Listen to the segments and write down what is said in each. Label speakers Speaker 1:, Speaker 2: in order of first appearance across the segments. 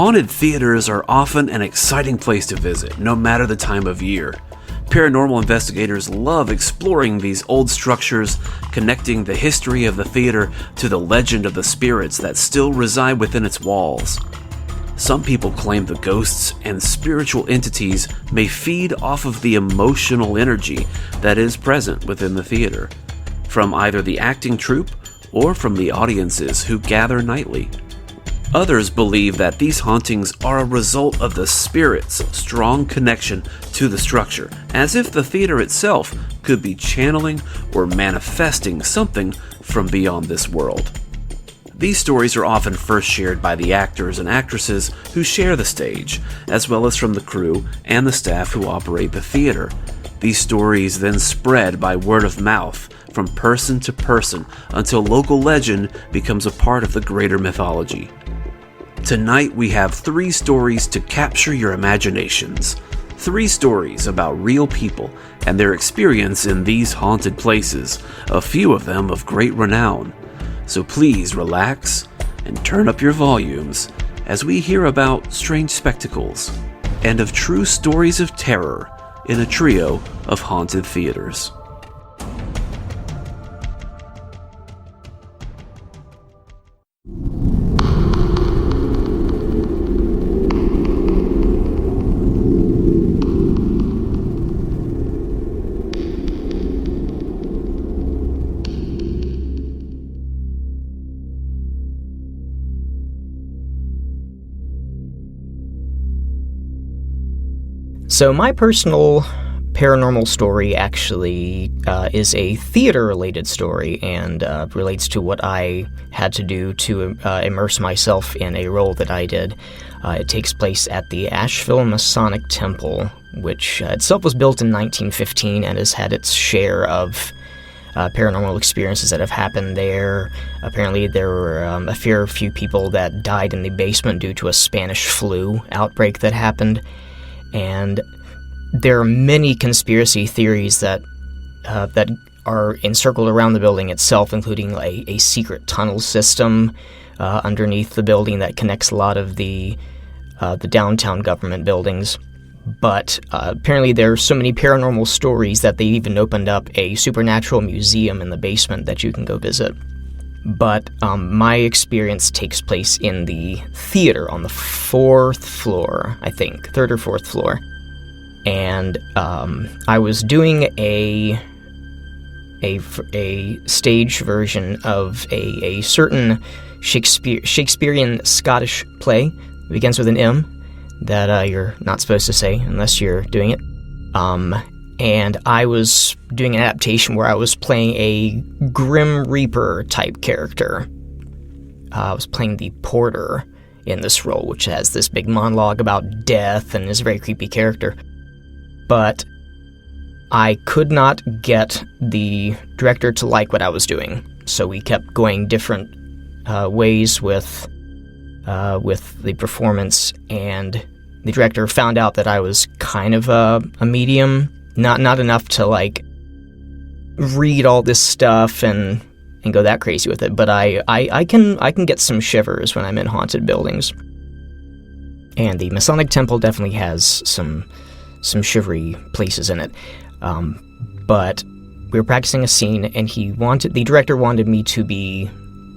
Speaker 1: Haunted theaters are often an exciting place to visit, no matter the time of year. Paranormal investigators love exploring these old structures, connecting the history of the theater to the legend of the spirits that still reside within its walls. Some people claim the ghosts and spiritual entities may feed off of the emotional energy that is present within the theater, from either the acting troupe or from the audiences who gather nightly. Others believe that these hauntings are a result of the spirit's strong connection to the structure, as if the theater itself could be channeling or manifesting something from beyond this world. These stories are often first shared by the actors and actresses who share the stage, as well as from the crew and the staff who operate the theater. These stories then spread by word of mouth from person to person until local legend becomes a part of the greater mythology. Tonight we have 3 stories to capture your imaginations. 3 stories about real people and their experience in these haunted places, a few of them of great renown. So please relax and turn up your volumes as we hear about strange spectacles and of true stories of terror in a trio of haunted theaters.
Speaker 2: So my personal paranormal story actually is a theater-related story and relates to what I had to do to immerse myself in a role that I did. It takes place at the Asheville Masonic Temple, which itself was built in 1915 and has had its share of paranormal experiences that have happened there. Apparently there were a fair few people that died in the basement due to a Spanish flu outbreak that happened. And there are many conspiracy theories that are encircled around the building itself, including a secret tunnel system underneath the building that connects a lot of the downtown government buildings. But apparently there are so many paranormal stories that they even opened up a supernatural museum in the basement that you can go visit. But my experience takes place in the theater on the 4th floor, I think, 3rd or 4th floor. And I was doing a stage version of a certain Shakespearean Scottish play. It begins with an M that you're not supposed to say unless you're doing it. And I was doing an adaptation where I was playing a Grim Reaper type character. I was playing the porter in this role, which has this big monologue about death and is a very creepy character. But I could not get the director to like what I was doing, so we kept going different ways with the performance, and the director found out that I was kind of a medium. Not enough to, like, read all this stuff and go that crazy with it, but I can get some shivers when I'm in haunted buildings. And the Masonic Temple definitely has some shivery places in it. But we were practicing a scene, and the director wanted me to be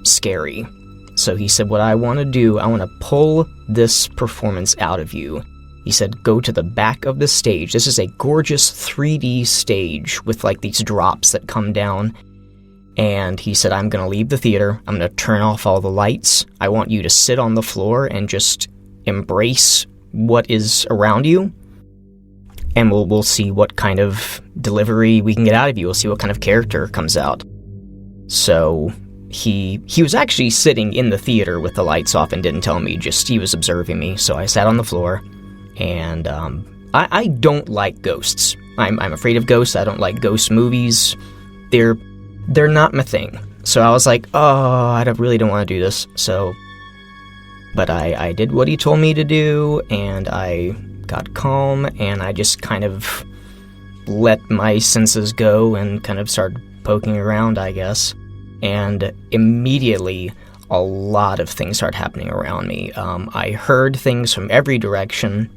Speaker 2: scary. So he said, what I want to do, I want to pull this performance out of you. He said, go to the back of the stage. This is a gorgeous 3D stage with, like, these drops that come down. And he said, I'm going to leave the theater. I'm going to turn off all the lights. I want you to sit on the floor and just embrace what is around you. And we'll see what kind of delivery we can get out of you. We'll see what kind of character comes out. So he was actually sitting in the theater with the lights off and didn't tell me. Just he was observing me. So I sat on the floor. And I don't like ghosts. I'm afraid of ghosts. I don't like ghost movies. They're not my thing. So I was like, I really don't want to do this. But I did what he told me to do, and I got calm, and I just kind of let my senses go and kind of started poking around, I guess. And immediately, a lot of things started happening around me. I heard things from every direction.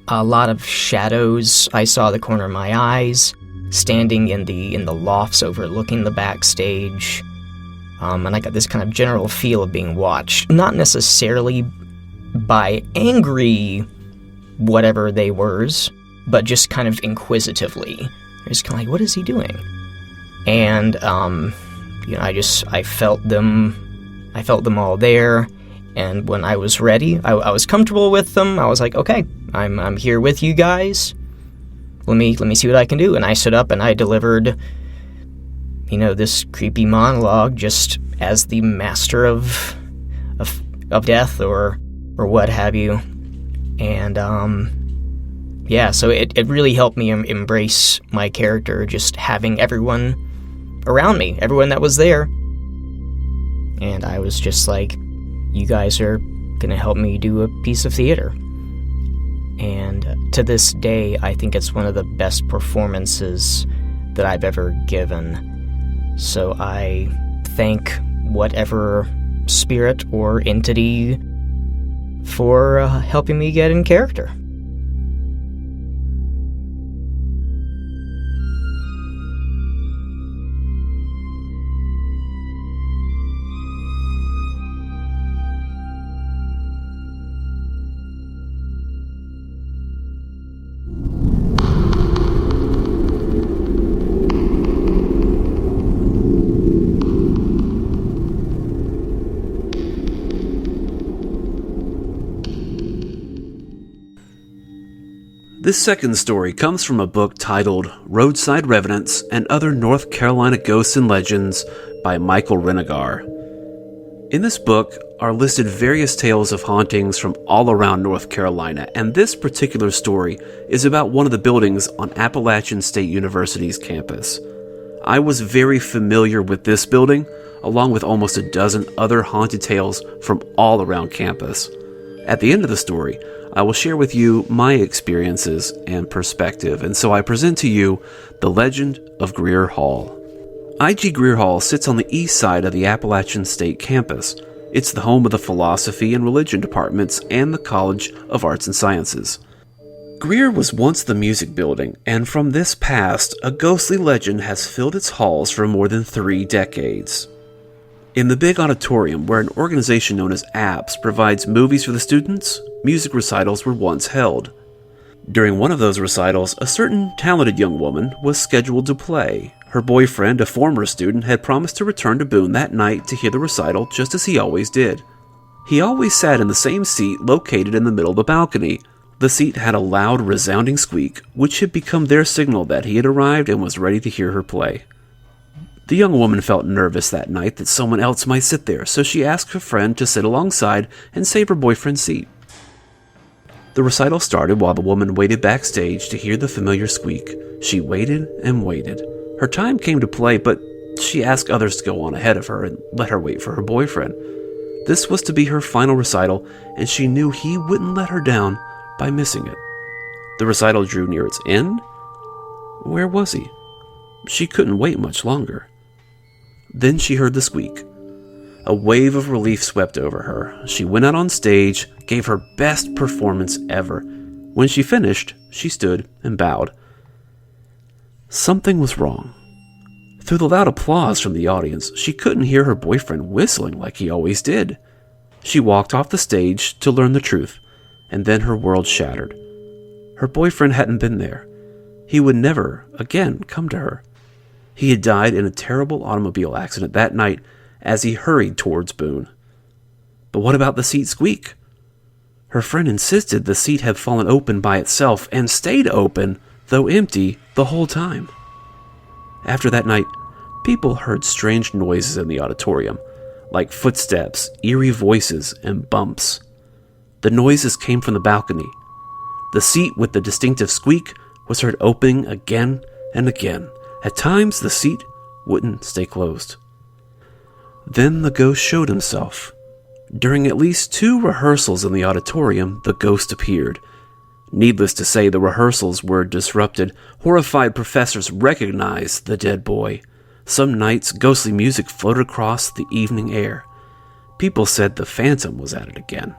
Speaker 2: A lot of shadows. I saw the corner of my eyes, standing in the lofts overlooking the backstage. And I got this kind of general feel of being watched. Not necessarily by angry whatever they were, but just kind of inquisitively. I was kind of like, what is he doing? And, I felt them all there. And when I was ready, I was comfortable with them. I was like, okay, I'm here with you guys. Let me see what I can do. And I stood up and I delivered, this creepy monologue just as the master of death or what have you. And so it really helped me embrace my character, just having everyone around me, everyone that was there. And I was just like, you guys are gonna help me do a piece of theater. And to this day, I think it's one of the best performances that I've ever given. So I thank whatever spirit or entity for helping me get in character.
Speaker 1: This second story comes from a book titled Roadside Revenants and Other North Carolina Ghosts and Legends by Michael Renegar. In this book are listed various tales of hauntings from all around North Carolina, and this particular story is about one of the buildings on Appalachian State University's campus. I was very familiar with this building, along with almost a dozen other haunted tales from all around campus. At the end of the story, I will share with you my experiences and perspective, and so I present to you The Legend of Greer Hall. IG Greer Hall sits on the east side of the Appalachian State campus. It's the home of the Philosophy and Religion departments and the College of Arts and Sciences. Greer was once the music building, and from this past, a ghostly legend has filled its halls for more than 3 decades. In the big auditorium, where an organization known as APS provides movies for the students, music recitals were once held. During one of those recitals, a certain talented young woman was scheduled to play. Her boyfriend, a former student, had promised to return to Boone that night to hear the recital just as he always did. He always sat in the same seat located in the middle of the balcony. The seat had a loud, resounding squeak, which had become their signal that he had arrived and was ready to hear her play. The young woman felt nervous that night that someone else might sit there, so she asked her friend to sit alongside and save her boyfriend's seat. The recital started while the woman waited backstage to hear the familiar squeak. She waited and waited. Her time came to play, but she asked others to go on ahead of her and let her wait for her boyfriend. This was to be her final recital, and she knew he wouldn't let her down by missing it. The recital drew near its end. Where was he? She couldn't wait much longer. Then she heard the squeak. A wave of relief swept over her. She went out on stage, gave her best performance ever. When she finished, she stood and bowed. Something was wrong. Through the loud applause from the audience, she couldn't hear her boyfriend whistling like he always did. She walked off the stage to learn the truth, and then her world shattered. Her boyfriend hadn't been there. He would never again come to her. He had died in a terrible automobile accident that night as he hurried towards Boone. But what about the seat squeak? Her friend insisted the seat had fallen open by itself and stayed open, though empty, the whole time. After that night, people heard strange noises in the auditorium, like footsteps, eerie voices, and bumps. The noises came from the balcony. The seat with the distinctive squeak was heard opening again and again. At times, the seat wouldn't stay closed. Then the ghost showed himself. During at least 2 rehearsals in the auditorium, the ghost appeared. Needless to say, the rehearsals were disrupted. Horrified professors recognized the dead boy. Some nights, ghostly music floated across the evening air. People said the phantom was at it again.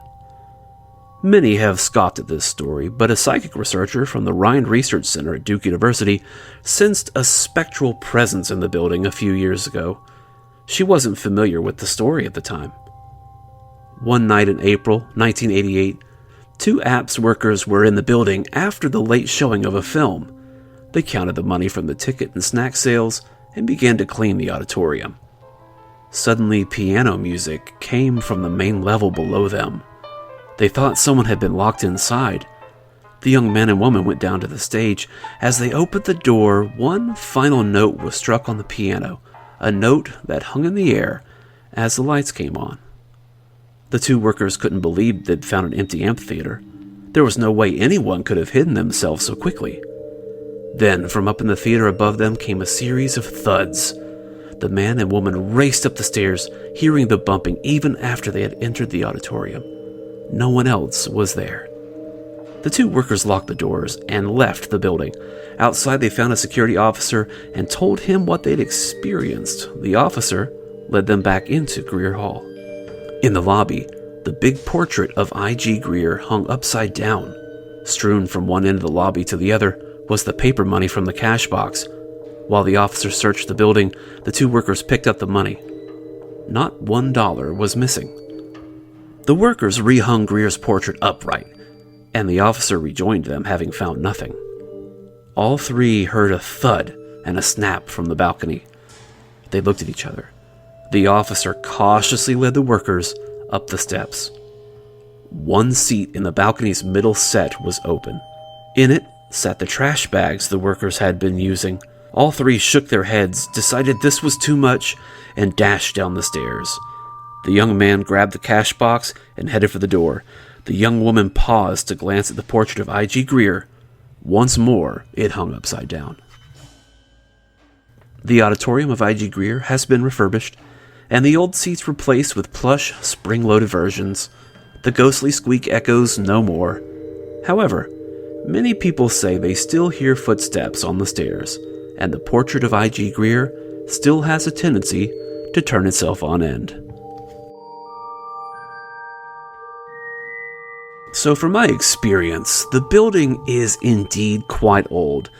Speaker 1: Many have scoffed at this story, but a psychic researcher from the Rhine Research Center at Duke University sensed a spectral presence in the building a few years ago. She wasn't familiar with the story at the time. One night in April 1988, two APS workers were in the building after the late showing of a film. They counted the money from the ticket and snack sales and began to clean the auditorium. Suddenly, piano music came from the main level below them. They thought someone had been locked inside. The young man and woman went down to the stage. As they opened the door, one final note was struck on the piano, a note that hung in the air as the lights came on. The two workers couldn't believe they'd found an empty amphitheater. There was no way anyone could have hidden themselves so quickly. Then, from up in the theater above them came a series of thuds. The man and woman raced up the stairs, hearing the bumping even after they had entered the auditorium. No one else was there. The two workers locked the doors and left the building. Outside, they found a security officer and told him what they'd experienced. The officer led them back into Greer Hall. In the lobby, the big portrait of IG Greer hung upside down. Strewn from one end of the lobby to the other was the paper money from the cash box. While the officer searched the building, the two workers picked up the money. Not $1 was missing. The workers rehung Greer's portrait upright, and the officer rejoined them, having found nothing. All three heard a thud and a snap from the balcony. They looked at each other. The officer cautiously led the workers up the steps. One seat in the balcony's middle set was open. In it sat the trash bags the workers had been using. All three shook their heads, decided this was too much, and dashed down the stairs. The young man grabbed the cash box and headed for the door. The young woman paused to glance at the portrait of IG Greer. Once more, it hung upside down. The auditorium of IG Greer has been refurbished, and the old seats replaced with plush, spring-loaded versions. The ghostly squeak echoes no more. However, many people say they still hear footsteps on the stairs, and the portrait of IG Greer still has a tendency to turn itself on end. So from my experience, the building is indeed quite old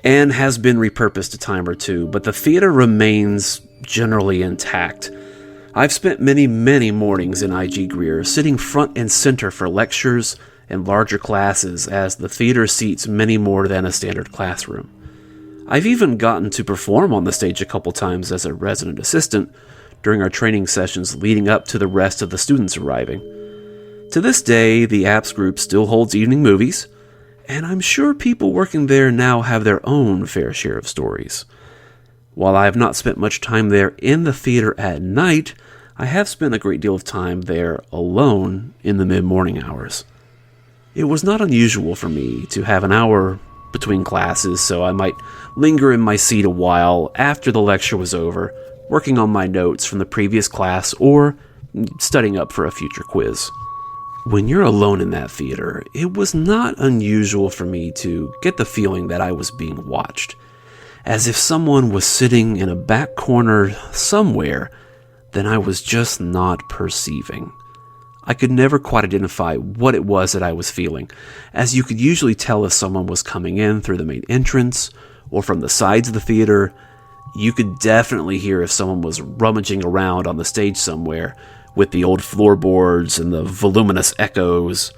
Speaker 1: and has been repurposed a time or two, but the theater remains generally intact. I've spent many mornings in IG Greer, sitting front and center for lectures and larger classes, as the theater seats many more than a standard classroom. I've even gotten to perform on the stage a couple times as a resident assistant during our training sessions leading up to the rest of the students arriving. To this day, the APS group still holds evening movies, and I'm sure people working there now have their own fair share of stories. While I have not spent much time there in the theater at night, I have spent a great deal of time there alone in the mid-morning hours. It was not unusual for me to have an hour between classes, so I might linger in my seat a while after the lecture was over, working on my notes from the previous class or studying up for a future quiz. When you're alone in that theater, it was not unusual for me to get the feeling that I was being watched, as if someone was sitting in a back corner somewhere that I was just not perceiving. I could never quite identify what it was that I was feeling, as you could usually tell if someone was coming in through the main entrance or from the sides of the theater. You could definitely hear if someone was rummaging around on the stage somewhere with the old floorboards and the voluminous echoes.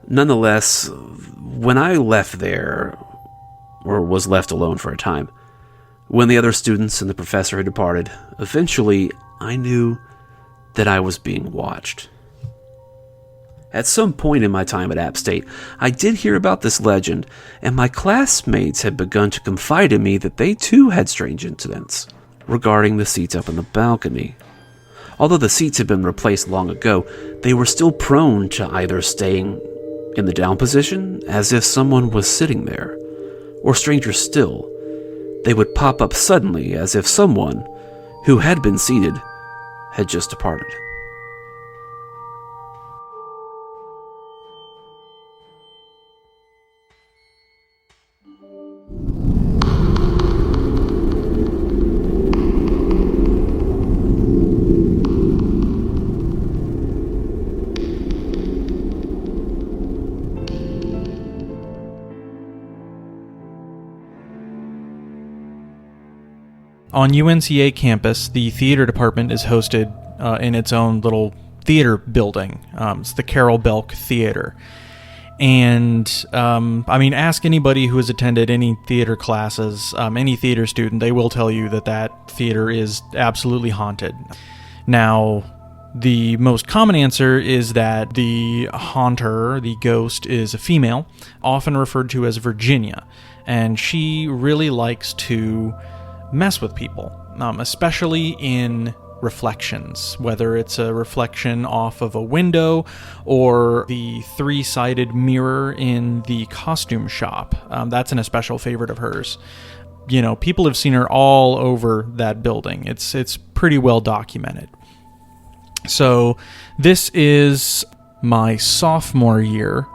Speaker 1: Nonetheless, when I left there, or was left alone for a time, when the other students and the professor had departed, eventually I knew that I was being watched. At some point in my time at App State, I did hear about this legend, and my classmates had begun to confide in me that they too had strange incidents regarding the seats up in the balcony. Although the seats had been replaced long ago, they were still prone to either staying in the down position, as if someone was sitting there, or stranger still, they would pop up suddenly as if someone who had been seated had just departed.
Speaker 3: On UNCA campus, the theater department is hosted in its own little theater building. It's the Carol Belk Theater. And, ask anybody who has attended any theater classes, any theater student, they will tell you that that theater is absolutely haunted. Now, the most common answer is that the haunter, the ghost, is a female, often referred to as Virginia, and she really likes to mess with people, especially in reflections, whether it's a reflection off of a window or the three-sided mirror in the costume shop. That's an especial favorite of hers. You know, people have seen her all over that building. It's pretty well documented. So this is my sophomore year,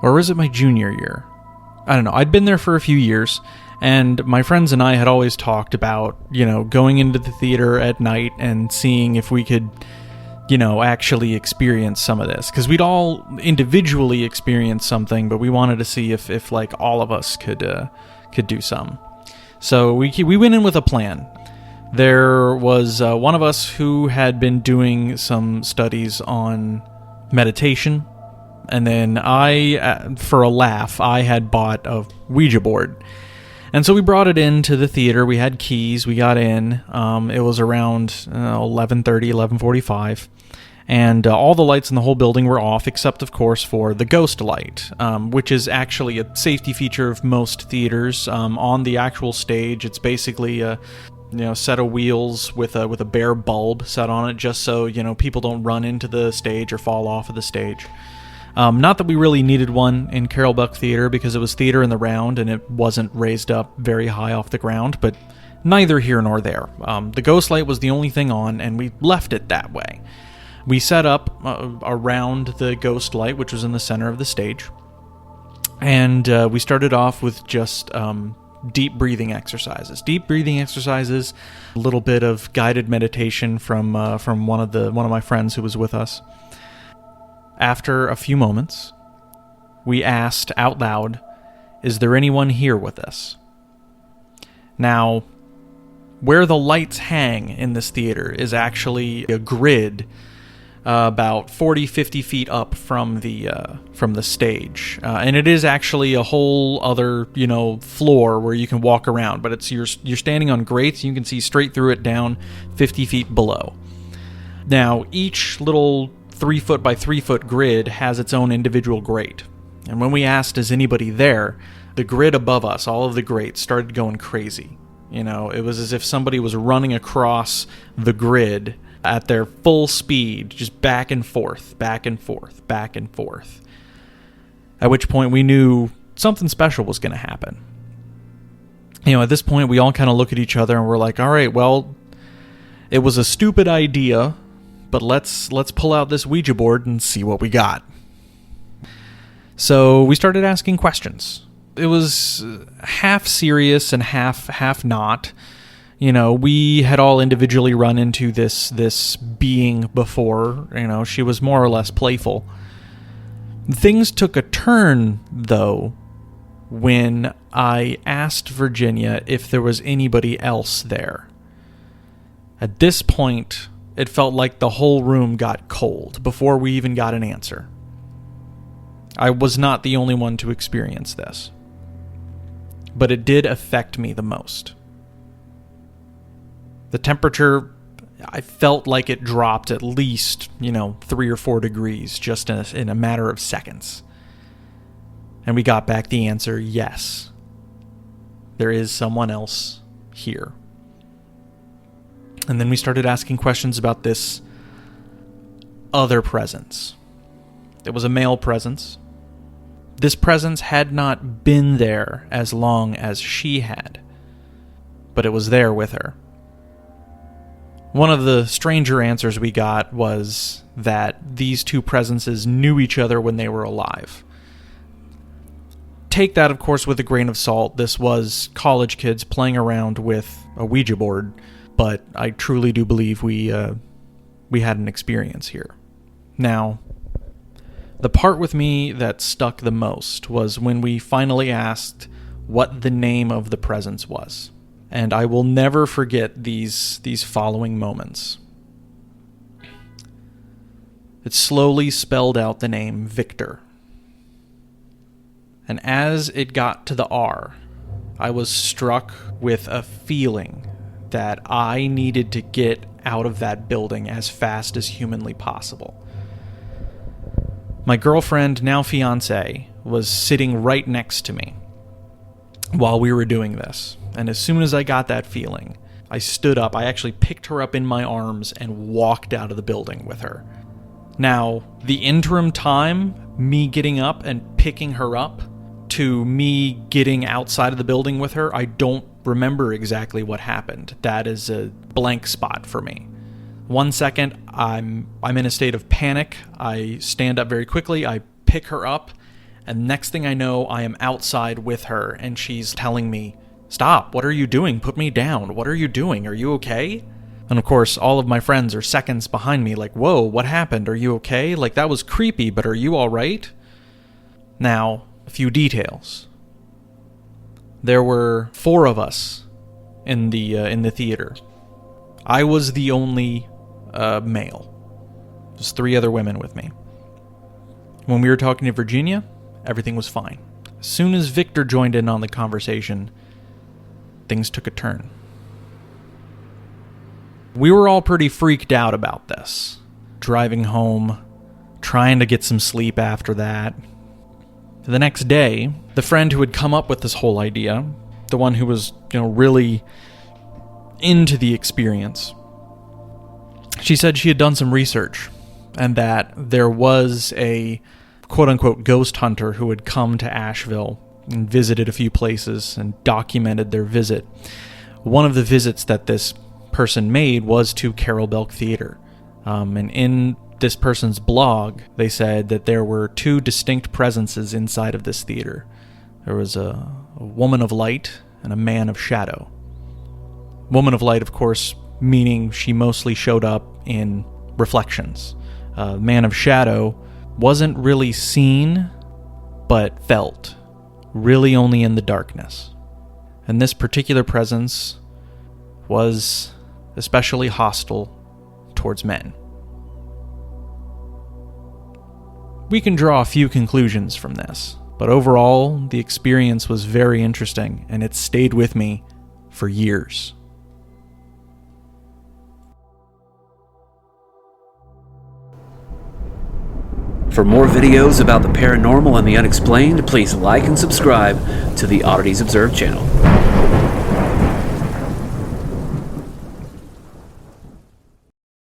Speaker 3: or is it my junior year? I don't know. I'd been there for a few years, and my friends and I had always talked about, going into the theater at night and seeing if we could, actually experience some of this. Because we'd all individually experienced something, but we wanted to see if like, all of us could do some. So we went in with a plan. There was one of us who had been doing some studies on meditation, and then I, for a laugh, I had bought a Ouija board. And so we brought it into the theater. We had keys. We got in. It was around 11:30, 11:45. And all the lights in the whole building were off, except, of course, for the ghost light, which is actually a safety feature of most theaters. On the actual stage, it's basically a set of wheels with a bare bulb set on it, just so, people don't run into the stage or fall off of the stage. Not that we really needed one in Carol Belk Theater, because it was theater in the round and it wasn't raised up very high off the ground, but neither here nor there. The ghost light was the only thing on, and we left it that way. We set up around the ghost light, which was in the center of the stage, and we started off with just deep breathing exercises. A little bit of guided meditation from one of my friends who was with us. After a few moments, we asked out loud, "Is there anyone here with us?" Now, where the lights hang in this theater is actually a grid about 40-50 feet up from the stage, and it is actually a whole other floor where you can walk around, but it's you're standing on grates. You can see straight through it down 50 feet below. Now, each little 3-foot by 3-foot grid has its own individual grate, and when we asked, "Is anybody there?" the grid above us, all of the grates, started going crazy. It was as if somebody was running across the grid at their full speed, just back and forth, back and forth, back and forth. At which point we knew something special was going to happen. At this point, we all kind of look at each other and we're like, all right, well, it was a stupid idea, but let's pull out this Ouija board and see what we got. So we started asking questions. It was half serious and half not. We had all individually run into this being before. She was more or less playful. Things took a turn, though, when I asked Virginia if there was anybody else there. At this point, it felt like the whole room got cold before we even got an answer. I was not the only one to experience this, but it did affect me the most. The temperature, I felt like it dropped at least, 3 or 4 degrees just in a matter of seconds. And we got back the answer, yes, there is someone else here. And then we started asking questions about this other presence. It was a male presence. This presence had not been there as long as she had, but it was there with her. One of the stranger answers we got was that these two presences knew each other when they were alive. Take that, of course, with a grain of salt. This was college kids playing around with a Ouija board, but I truly do believe we had an experience here. Now, the part with me that stuck the most was when we finally asked what the name of the presence was. And I will never forget these following moments. It slowly spelled out the name Victor. And as it got to the R, I was struck with a feeling that I needed to get out of that building as fast as humanly possible. My girlfriend, now fiancé, was sitting right next to me while we were doing this. And as soon as I got that feeling, I stood up. I actually picked her up in my arms and walked out of the building with her. Now, the interim time, me getting up and picking her up, to me getting outside of the building with her, I don't remember exactly what happened. That is a blank spot for me. 1 second, I'm in a state of panic. I stand up very quickly. I pick her up, and next thing I know, I am outside with her, and she's telling me, "Stop, what are you doing? Put me down. What are you doing? Are you okay?" And of course, all of my friends are seconds behind me like, "Whoa, what happened? Are you okay? Like, that was creepy, but are you all right?" Now, a few details. There were 4 of us in the theater. I was the only male. There's 3 other women with me. When we were talking to Virginia, everything was fine. As soon as Victor joined in on the conversation, things took a turn. We were all pretty freaked out about this. Driving home, trying to get some sleep after that. The next day, the friend who had come up with this whole idea, the one who was, really into the experience, she said she had done some research and that there was a quote-unquote ghost hunter who had come to Asheville and visited a few places and documented their visit. One of the visits that this person made was to Carol Belk Theater. And in this person's blog, they said that there were 2 distinct presences inside of this theater. There was a woman of light and a man of shadow. Woman of light, of course, meaning she mostly showed up in reflections. Man of shadow wasn't really seen, but felt, really only in the darkness. And this particular presence was especially hostile towards men. We can draw a few conclusions from this, but overall, the experience was very interesting, and it stayed with me for years.
Speaker 1: For more videos about the paranormal and the unexplained, please like and subscribe to the Oddities Observed channel.